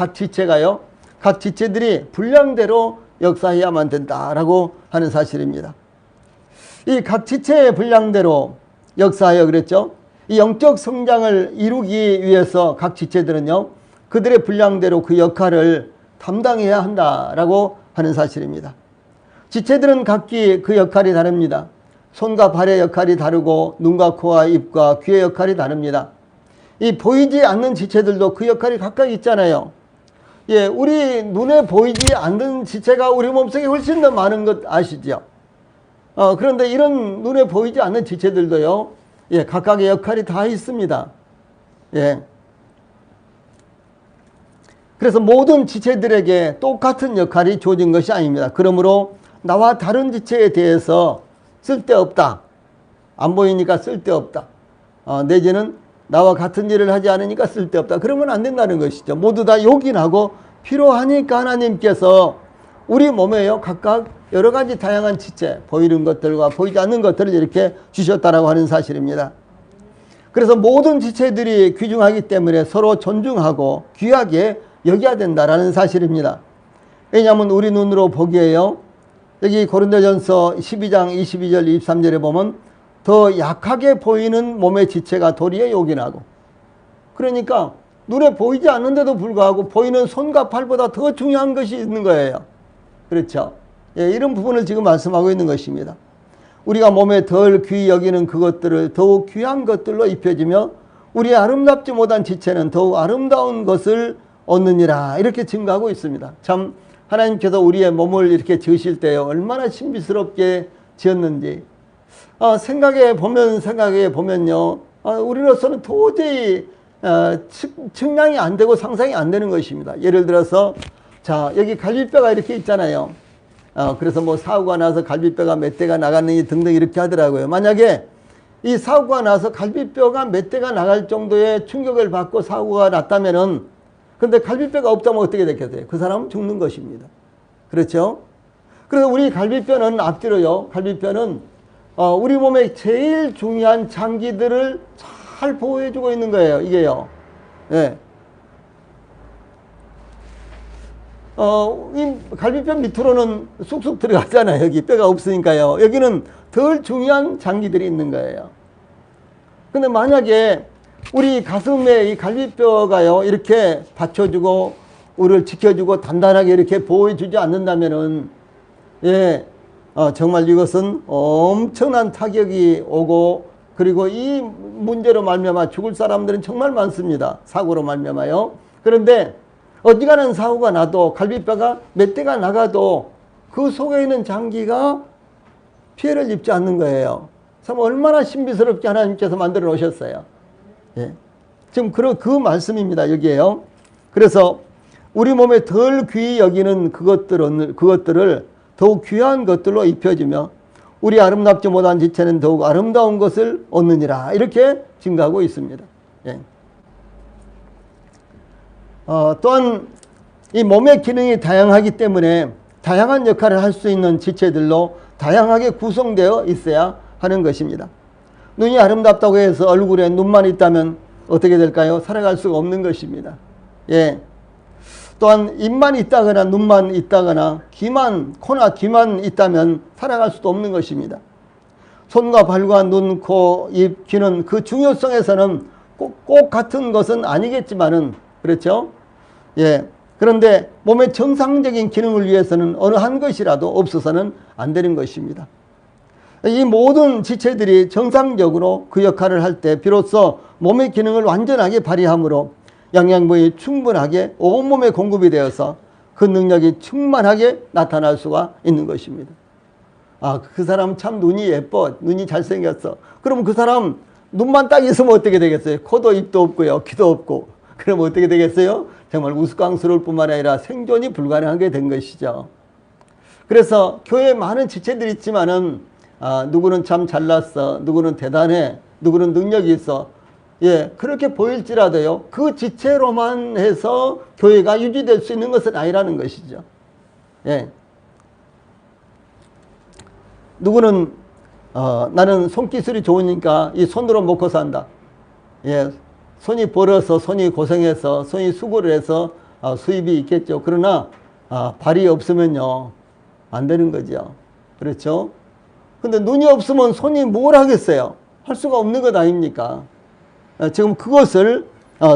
분량대로 역사해야만 된다라고 하는 사실입니다. 이 각 지체의 분량대로 역사하여 그랬죠. 이 영적 성장을 이루기 위해서 각 지체들은요, 그들의 분량대로 그 역할을 담당해야 한다라고 하는 사실입니다. 지체들은 각기 그 역할이 다릅니다. 손과 발의 역할이 다르고 눈과 코와 입과 귀의 역할이 다릅니다. 이 보이지 않는 지체들도 그 역할이 각각 있잖아요. 예, 우리 눈에 보이지 않는 지체가 우리 몸속에 훨씬 더 많은 것 아시죠? 그런데 이런 눈에 보이지 않는 지체들도요, 예, 각각의 역할이 다 있습니다. 예. 그래서 모든 지체들에게 똑같은 역할이 주어진 것이 아닙니다. 그러므로 나와 다른 지체에 대해서 쓸데없다, 안 보이니까 쓸데없다, 내지는 나와 같은 일을 하지 않으니까 쓸데없다, 그러면 안 된다는 것이죠. 모두 다 요긴하고 필요하니까 하나님께서 우리 몸에요, 각각 여러 가지 다양한 지체, 보이는 것들과 보이지 않는 것들을 이렇게 주셨다라고 하는 사실입니다. 그래서 모든 지체들이 귀중하기 때문에 서로 존중하고 귀하게 여겨야 된다라는 사실입니다. 왜냐하면 우리 눈으로 보기에요, 여기 고린도전서 12장 22절 23절에 보면 더 약하게 보이는 몸의 지체가 도리어 요긴하고, 그러니까 눈에 보이지 않는데도 불구하고 보이는 손과 발보다 더 중요한 것이 있는 거예요. 그렇죠? 예, 이런 부분을 지금 말씀하고 있는 것입니다. 우리가 몸에 덜 귀히 여기는 그것들을 더욱 귀한 것들로 입혀지며 우리의 아름답지 못한 지체는 더욱 아름다운 것을 얻느니라, 이렇게 증거하고 있습니다. 참 하나님께서 우리의 몸을 이렇게 지으실 때요, 얼마나 신비스럽게 지었는지 생각해 보면요, 우리로서는 도저히 측량이 안 되고 상상이 안 되는 것입니다. 예를 들어서 자, 여기 갈비뼈가 이렇게 있잖아요. 그래서 뭐 사고가 나서 갈비뼈가 몇 대가 나갔느니 등등 이렇게 하더라고요. 만약에 이 사고가 나서 갈비뼈가 몇 대가 나갈 정도의 충격을 받고 사고가 났다면은, 근데 갈비뼈가 없다면 어떻게 됐겠어요? 그 사람은 죽는 것입니다. 그렇죠? 그래서 우리 갈비뼈는 앞뒤로요, 갈비뼈는 우리 몸의 제일 중요한 장기들을 잘 보호해주고 있는 거예요, 이게요. 예. 이 갈비뼈 밑으로는 쑥쑥 들어가잖아요. 여기 뼈가 없으니까요. 여기는 덜 중요한 장기들이 있는 거예요. 근데 만약에 우리 가슴에 이 갈비뼈가요, 이렇게 받쳐주고 우리를 지켜주고 단단하게 이렇게 보호해주지 않는다면은, 예, 정말 이것은 엄청난 타격이 오고, 그리고 이 문제로 말미암아 죽을 사람들은 정말 많습니다. 사고로 말미암아요. 그런데 어지간한 사고가 나도 갈비뼈가 몇 대가 나가도 그 속에 있는 장기가 피해를 입지 않는 거예요. 참 얼마나 신비스럽게 하나님께서 만들어 놓으셨어요. 예. 지금 그 말씀입니다. 여기에요. 그래서 우리 몸에 덜 귀히 여기는 그것들을 더욱 귀한 것들로 입혀주며 우리 아름답지 못한 지체는 더욱 아름다운 것을 얻느니라, 이렇게 증가하고 있습니다. 예. 또한 이 몸의 기능이 다양하기 때문에 다양한 역할을 할 수 있는 지체들로 다양하게 구성되어 있어야 하는 것입니다. 눈이 아름답다고 해서 얼굴에 눈만 있다면 어떻게 될까요? 살아갈 수가 없는 것입니다. 예. 또한 입만 있다거나 눈만 있다거나 코나 귀만 있다면 살아갈 수도 없는 것입니다. 손과 발과 눈, 코, 입, 귀는 그 중요성에서는 꼭 같은 것은 아니겠지만은, 그렇죠? 예. 그런데 몸의 정상적인 기능을 위해서는 어느 한 것이라도 없어서는 안 되는 것입니다. 이 모든 지체들이 정상적으로 그 역할을 할 때 비로소 몸의 기능을 완전하게 발휘하므로 영양분이 충분하게 온몸에 공급이 되어서 그 능력이 충만하게 나타날 수가 있는 것입니다. 그 사람 참 눈이 예뻐, 눈이 잘생겼어. 그럼 그 사람 눈만 딱 있으면 어떻게 되겠어요? 코도 입도 없고요, 귀도 없고. 그럼 어떻게 되겠어요? 정말 우스꽝스러울 뿐만 아니라 생존이 불가능하게 된 것이죠. 그래서 교회에 많은 지체들이 있지만은 누구는 참 잘났어, 누구는 대단해, 누구는 능력이 있어. 예, 그렇게 보일지라도요, 그 지체로만 해서 교회가 유지될 수 있는 것은 아니라는 것이죠. 예. 누구는, 나는 손기술이 좋으니까 이 손으로 먹고 산다. 예, 손이 벌어서, 손이 고생해서, 손이 수고를 해서 수입이 있겠죠. 그러나, 발이 없으면요, 안 되는 거죠. 그렇죠? 근데 눈이 없으면 손이 뭘 하겠어요? 할 수가 없는 것 아닙니까? 지금 그것을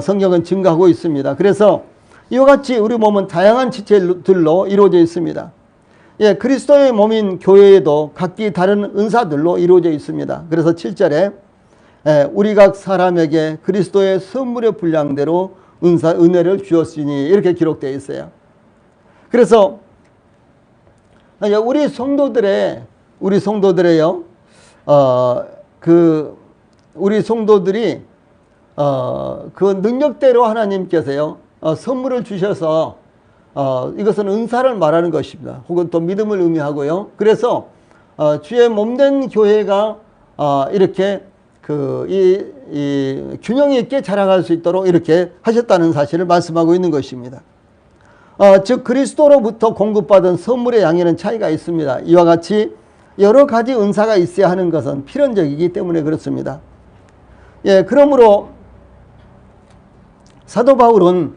성경은 증거하고 있습니다. 그래서 이와 같이 우리 몸은 다양한 지체들로 이루어져 있습니다. 예, 그리스도의 몸인 교회에도 각기 다른 은사들로 이루어져 있습니다. 그래서 7절에 우리 각 사람에게 그리스도의 선물의 분량대로 은혜를 주었으니 이렇게 기록되어 있어요. 그래서 우리 성도들의요, 우리 성도들이 그 능력대로 하나님께서요, 선물을 주셔서 이것은 은사를 말하는 것입니다. 혹은 또 믿음을 의미하고요. 그래서 주의 몸된 교회가 이렇게 이 균형 있게 자라갈 수 있도록 이렇게 하셨다는 사실을 말씀하고 있는 것입니다. 즉 그리스도로부터 공급받은 선물의 양에는 차이가 있습니다. 이와 같이 여러 가지 은사가 있어야 하는 것은 필연적이기 때문에 그렇습니다. 예, 그러므로 사도 바울은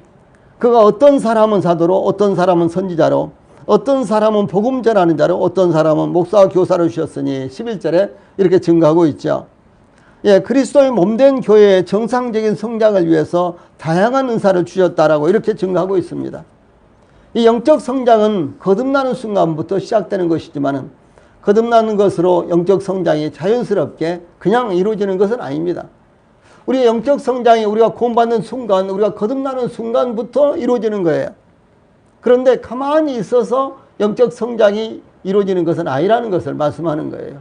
그가 어떤 사람은 사도로, 어떤 사람은 선지자로, 어떤 사람은 복음 전하는 자로, 어떤 사람은 목사와 교사로 주셨으니 11절에 이렇게 증거하고 있죠. 예, 그리스도의 몸된 교회의 정상적인 성장을 위해서 다양한 은사를 주셨다라고 이렇게 증거하고 있습니다. 이 영적 성장은 거듭나는 순간부터 시작되는 것이지만 거듭나는 것으로 영적 성장이 자연스럽게 그냥 이루어지는 것은 아닙니다. 우리의 영적 성장이 우리가 구원받는 순간, 우리가 거듭나는 순간부터 이루어지는 거예요. 그런데 가만히 있어서 영적 성장이 이루어지는 것은 아니라는 것을 말씀하는 거예요.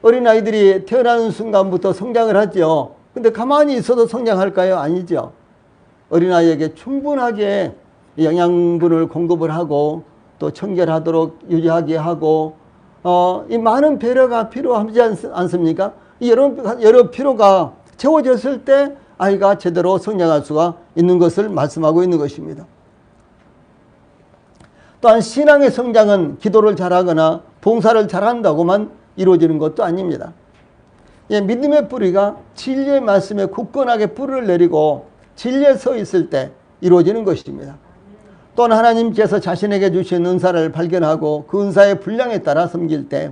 어린아이들이 태어나는 순간부터 성장을 하죠. 근데 가만히 있어도 성장할까요? 아니죠. 어린아이에게 충분하게 영양분을 공급을 하고 또 청결하도록 유지하게 하고 이 많은 배려가 필요하지 않습니까? 이 여러 필요가 채워졌을 때 아이가 제대로 성장할 수가 있는 것을 말씀하고 있는 것입니다. 또한 신앙의 성장은 기도를 잘하거나 봉사를 잘한다고만 이루어지는 것도 아닙니다. 예, 믿음의 뿌리가 진리의 말씀에 굳건하게 뿌리를 내리고 진리에 서 있을 때 이루어지는 것입니다. 또한 하나님께서 자신에게 주신 은사를 발견하고 그 은사의 분량에 따라 섬길 때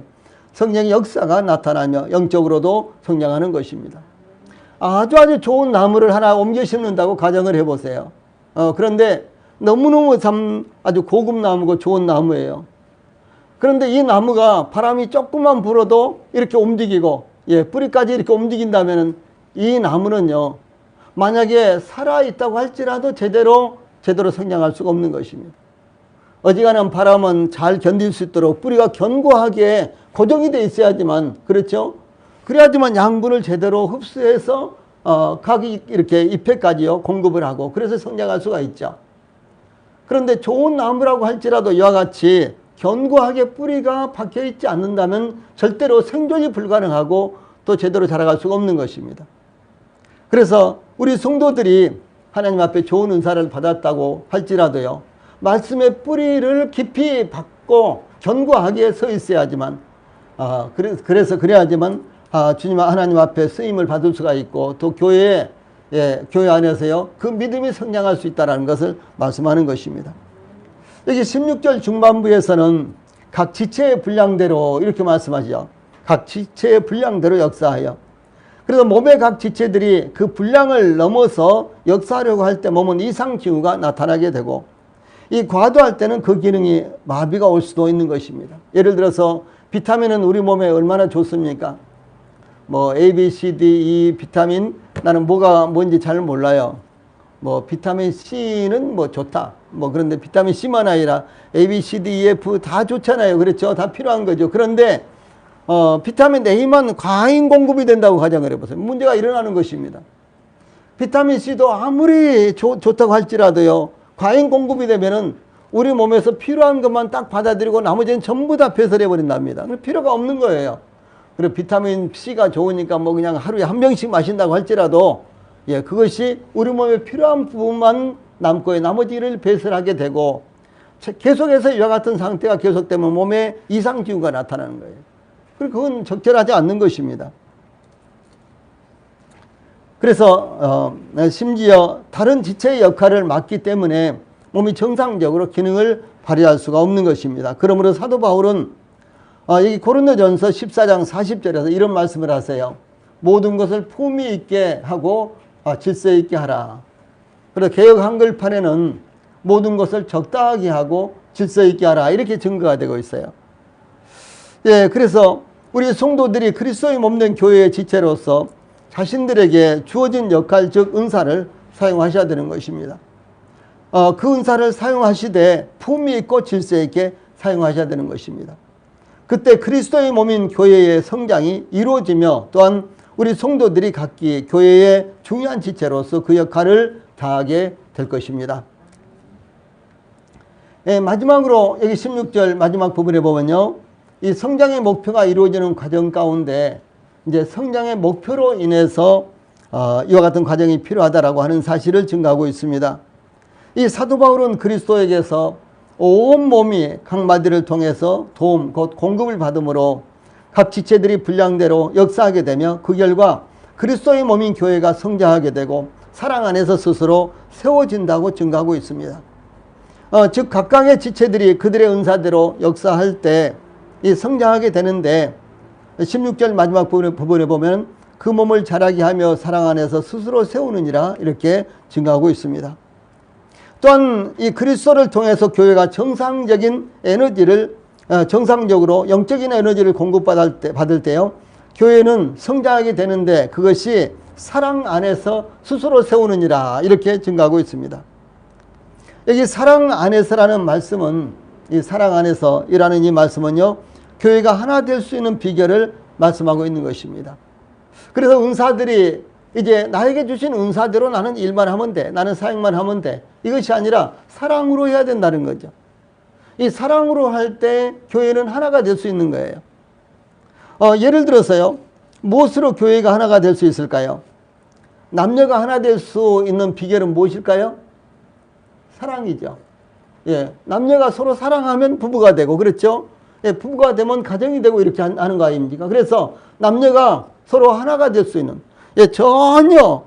성령의 역사가 나타나며 영적으로도 성장하는 것입니다. 아주 좋은 나무를 하나 옮겨 심는다고 가정을 해보세요. 그런데 너무너무 아주 고급 나무고 좋은 나무예요. 그런데 이 나무가 바람이 조금만 불어도 이렇게 움직이고, 예, 뿌리까지 이렇게 움직인다면 이 나무는요, 만약에 살아있다고 할지라도 제대로 성장할 수가 없는 것입니다. 어지간한 바람은 잘 견딜 수 있도록 뿌리가 견고하게 고정이 되어 있어야지만, 그렇죠? 그래야지만 양분을 제대로 흡수해서 각이 이렇게 잎에까지요 공급을 하고 그래서 성장할 수가 있죠. 그런데 좋은 나무라고 할지라도 이와 같이 견고하게 뿌리가 박혀 있지 않는다면 절대로 생존이 불가능하고 또 제대로 자라갈 수가 없는 것입니다. 그래서 우리 성도들이 하나님 앞에 좋은 은사를 받았다고 할지라도요, 말씀의 뿌리를 깊이 박고 견고하게 서 있어야지만, 그래야지만 주님 하나님 앞에 쓰임을 받을 수가 있고 또 교회 안에서요 그 믿음이 성장할 수 있다는 것을 말씀하는 것입니다. 여기 16절 중반부에서는 각 지체의 분량대로 이렇게 말씀하죠. 각 지체의 분량대로 역사하여. 그래서 몸의 각 지체들이 그 분량을 넘어서 역사하려고 할 때 몸은 이상 징후가 나타나게 되고 이 과도할 때는 그 기능이 마비가 올 수도 있는 것입니다. 예를 들어서 비타민은 우리 몸에 얼마나 좋습니까? 뭐 A, B, C, D, E 비타민 나는 뭐가 뭔지 잘 몰라요. 뭐 비타민 C는 뭐 좋다. 뭐 그런데 비타민 C만 아니라 A, B, C, D, E, F 다 좋잖아요. 그렇죠? 다 필요한 거죠. 그런데 비타민 A만 과잉 공급이 된다고 가정을 해보세요. 문제가 일어나는 것입니다. 비타민 C도 아무리 좋다고 할지라도요, 과잉 공급이 되면은 우리 몸에서 필요한 것만 딱 받아들이고 나머지는 전부 다 배설해 버린답니다. 필요가 없는 거예요. 그리고 비타민 C가 좋으니까 뭐 그냥 하루에 한 병씩 마신다고 할지라도 예, 그것이 우리 몸에 필요한 부분만 남고 나머지를 배설하게 되고 계속해서 이와 같은 상태가 계속되면 몸에 이상기후가 나타나는 거예요. 그리고 그건 적절하지 않는 것입니다. 그래서 심지어 다른 지체의 역할을 맡기 때문에 몸이 정상적으로 기능을 발휘할 수가 없는 것입니다. 그러므로 사도 바울은 여기 고린도전서 14장 40절에서 이런 말씀을 하세요. 모든 것을 품위 있게 하고 질서 있게 하라. 그래서 개역 한글판에는 모든 것을 적당하게 하고 질서 있게 하라 이렇게 증거가 되고 있어요. 예, 그래서 우리 성도들이 그리스도의 몸된 교회의 지체로서 자신들에게 주어진 역할 즉 은사를 사용하셔야 되는 것입니다. 그 은사를 사용하시되 품위 있고 질서 있게 사용하셔야 되는 것입니다. 그때 그리스도의 몸인 교회의 성장이 이루어지며 또한 우리 성도들이 각기 교회의 중요한 지체로서 그 역할을 다하게 될 것입니다. 예, 마지막으로 여기 16절 마지막 부분에 보면요. 이 성장의 목표가 이루어지는 과정 가운데 이제 성장의 목표로 인해서 이와 같은 과정이 필요하다라고 하는 사실을 증거하고 있습니다. 이 사도 바울은 그리스도에게서 온 몸이 각 마디를 통해서 도움 곧 공급을 받음으로 각 지체들이 분량대로 역사하게 되며 그 결과 그리스도의 몸인 교회가 성장하게 되고 사랑 안에서 스스로 세워진다고 증거하고 있습니다. 즉 각각의 지체들이 그들의 은사대로 역사할 때 이 성장하게 되는데 16절 마지막 부분에 보면 그 몸을 자라게 하며 사랑 안에서 스스로 세우느니라 이렇게 증거하고 있습니다. 또한 이 그리스도를 통해서 교회가 정상적인 에너지를 정상적으로 영적인 에너지를 공급받을 때요. 교회는 성장하게 되는데 그것이 사랑 안에서 스스로 세우느니라 이렇게 증거하고 있습니다. 여기 사랑 안에서라는 말씀은 이 사랑 안에서이라는 이 말씀은요. 교회가 하나 될 수 있는 비결을 말씀하고 있는 것입니다. 그래서 은사들이 이제 나에게 주신 은사대로 나는 일만 하면 돼. 나는 사역만 하면 돼. 이것이 아니라 사랑으로 해야 된다는 거죠. 이 사랑으로 할 때 교회는 하나가 될 수 있는 거예요. 예를 들어서요. 무엇으로 교회가 하나가 될 수 있을까요? 남녀가 하나 될 수 있는 비결은 무엇일까요? 사랑이죠. 예, 남녀가 서로 사랑하면 부부가 되고 그렇죠? 예, 부부가 되면 가정이 되고 이렇게 하는 거 아닙니까? 그래서 남녀가 서로 하나가 될 수 있는 예, 전혀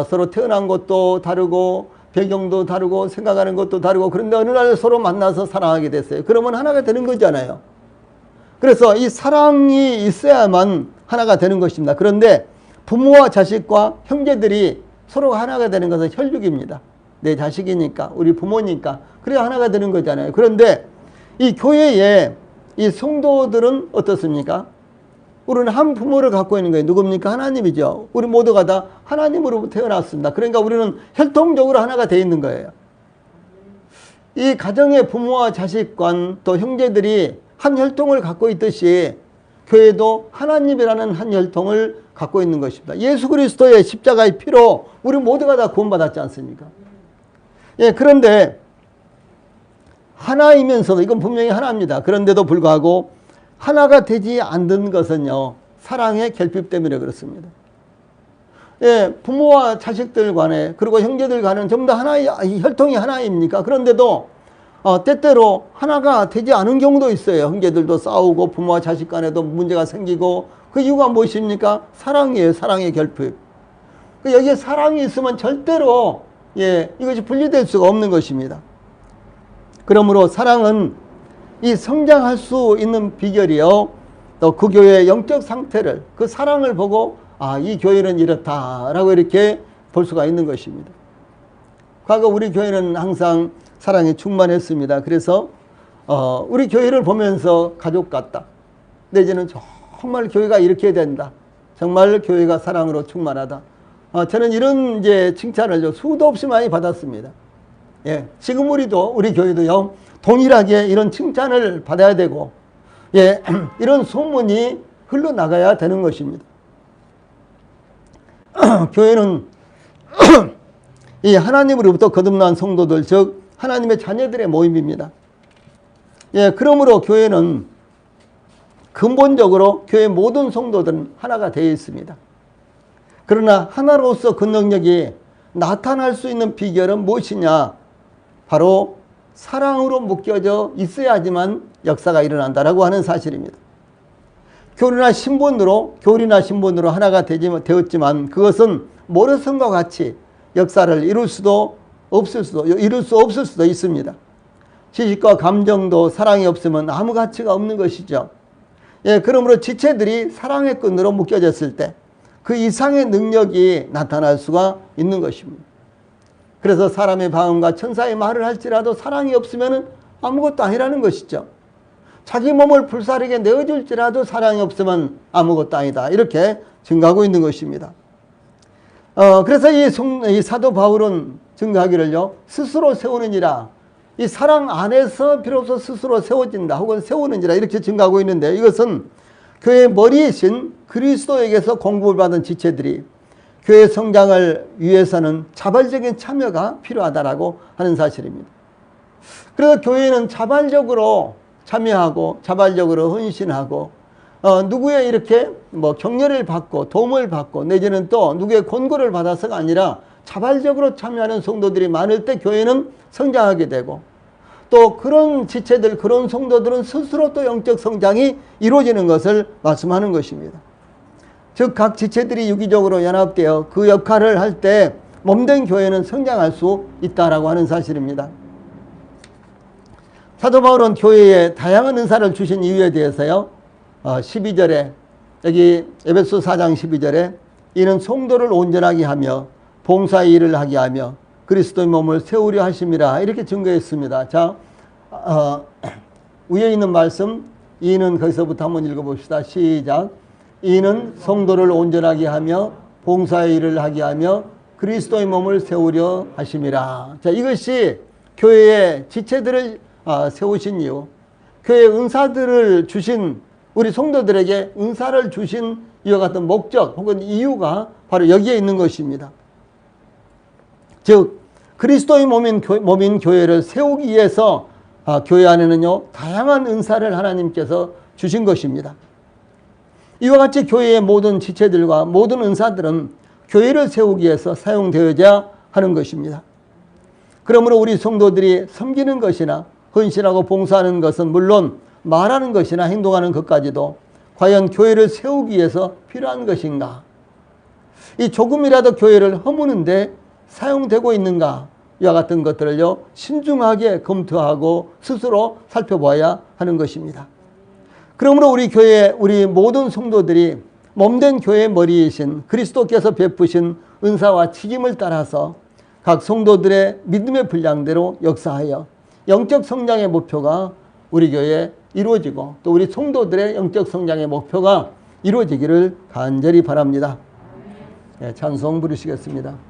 서로 태어난 것도 다르고 배경도 다르고 생각하는 것도 다르고 그런데 어느 날 서로 만나서 사랑하게 됐어요. 그러면 하나가 되는 거잖아요. 그래서 이 사랑이 있어야만 하나가 되는 것입니다. 그런데 부모와 자식과 형제들이 서로 하나가 되는 것은 혈육입니다. 내 자식이니까 우리 부모니까 그래야 하나가 되는 거잖아요. 그런데 이 교회에 이 성도들은 어떻습니까? 우리는 한 부모를 갖고 있는 거예요. 누굽니까? 하나님이죠. 우리 모두가 다 하나님으로부터 태어났습니다. 그러니까 우리는 혈통적으로 하나가 되어 있는 거예요. 이 가정의 부모와 자식과 또 형제들이 한 혈통을 갖고 있듯이 교회도 하나님이라는 한 혈통을 갖고 있는 것입니다. 예수 그리스도의 십자가의 피로 우리 모두가 다 구원받았지 않습니까? 예, 그런데 하나이면서도 이건 분명히 하나입니다. 그런데도 불구하고 하나가 되지 않는 것은요. 사랑의 결핍 때문에 그렇습니다. 예, 부모와 자식들 간에 그리고 형제들 간에는 전부 다 하나의 혈통이 하나입니까? 그런데도 때때로 하나가 되지 않은 경우도 있어요. 형제들도 싸우고 부모와 자식 간에도 문제가 생기고 그 이유가 무엇입니까? 사랑이에요. 사랑의 결핍. 여기에 사랑이 있으면 절대로 예, 이것이 분리될 수가 없는 것입니다. 그러므로 사랑은 이 성장할 수 있는 비결이요. 또 그 교회의 영적 상태를 그 사랑을 보고 이 교회는 이렇다라고 이렇게 볼 수가 있는 것입니다. 과거 우리 교회는 항상 사랑이 충만했습니다. 그래서 우리 교회를 보면서 가족 같다. 내지는 정말 교회가 이렇게 된다. 정말 교회가 사랑으로 충만하다. 저는 이런 이제 칭찬을 수도 없이 많이 받았습니다. 예, 지금 우리 교회도요, 동일하게 이런 칭찬을 받아야 되고, 예, 이런 소문이 흘러나가야 되는 것입니다. 교회는 이 하나님으로부터 거듭난 성도들, 즉, 하나님의 자녀들의 모임입니다. 예, 그러므로 교회는 근본적으로 교회 모든 성도들은 하나가 되어 있습니다. 그러나 하나로서 그 능력이 나타날 수 있는 비결은 무엇이냐? 바로 사랑으로 묶여져 있어야지만 역사가 일어난다라고 하는 사실입니다. 교리나 신분으로 하나가 되었지만 그것은 모래성과 같이 역사를 이룰 수 없을 수도 있습니다. 지식과 감정도 사랑이 없으면 아무 가치가 없는 것이죠. 예, 그러므로 지체들이 사랑의 끈으로 묶여졌을 때 그 이상의 능력이 나타날 수가 있는 것입니다. 그래서 사람의 방언과 천사의 말을 할지라도 사랑이 없으면 아무것도 아니라는 것이죠. 자기 몸을 불사르게 내어줄지라도 사랑이 없으면 아무것도 아니다. 이렇게 증거하고 있는 것입니다. 그래서 이 사도 바울은 증거하기를요, 스스로 세우느니라. 이 사랑 안에서 비로소 스스로 세워진다. 혹은 세우느니라. 이렇게 증거하고 있는데, 이것은 교회의 머리이신 그리스도에게서 공급을 받은 지체들이 교회 성장을 위해서는 자발적인 참여가 필요하다라고 하는 사실입니다. 그래서 교회는 자발적으로 참여하고 자발적으로 헌신하고 누구의 이렇게 격려를 받고 도움을 받고 내지는 또 누구의 권고를 받아서가 아니라 자발적으로 참여하는 성도들이 많을 때 교회는 성장하게 되고, 또 그런 지체들, 그런 성도들은 스스로 또 영적 성장이 이루어지는 것을 말씀하는 것입니다. 즉 각 지체들이 유기적으로 연합되어 그 역할을 할 때 몸된 교회는 성장할 수 있다라고 하는 사실입니다. 사도 바울은 교회에 다양한 은사를 주신 이유에 대해서요, 12절에 여기 에베소 4장 12절에 이는 성도를 온전하게 하며 봉사의 일을 하게 하며 그리스도의 몸을 세우려 하심이라 이렇게 증거했습니다. 자, 위에 있는 말씀 이는 거기서부터 한번 읽어봅시다. 시작. 이는 성도를 온전하게 하며 봉사의 일을 하게 하며 그리스도의 몸을 세우려 하심이라. 자, 이것이 교회의 지체들을 세우신 이유, 교회의 은사들을 주신 우리 성도들에게 은사를 주신 이와 같은 목적 혹은 이유가 바로 여기에 있는 것입니다. 즉 그리스도의 몸인 교회를 세우기 위해서 교회 안에는요 다양한 은사를 하나님께서 주신 것입니다. 이와 같이 교회의 모든 지체들과 모든 은사들은 교회를 세우기 위해서 사용되어야 하는 것입니다. 그러므로 우리 성도들이 섬기는 것이나 헌신하고 봉사하는 것은 물론 말하는 것이나 행동하는 것까지도 과연 교회를 세우기 위해서 필요한 것인가? 이 조금이라도 교회를 허무는데 사용되고 있는가? 이와 같은 것들을요 신중하게 검토하고 스스로 살펴봐야 하는 것입니다. 그러므로 우리 교회, 우리 모든 성도들이 몸된 교회의 머리이신 그리스도께서 베푸신 은사와 책임을 따라서 각 성도들의 믿음의 분량대로 역사하여 영적 성장의 목표가 우리 교회에 이루어지고 또 우리 성도들의 영적 성장의 목표가 이루어지기를 간절히 바랍니다. 네, 찬송 부르시겠습니다.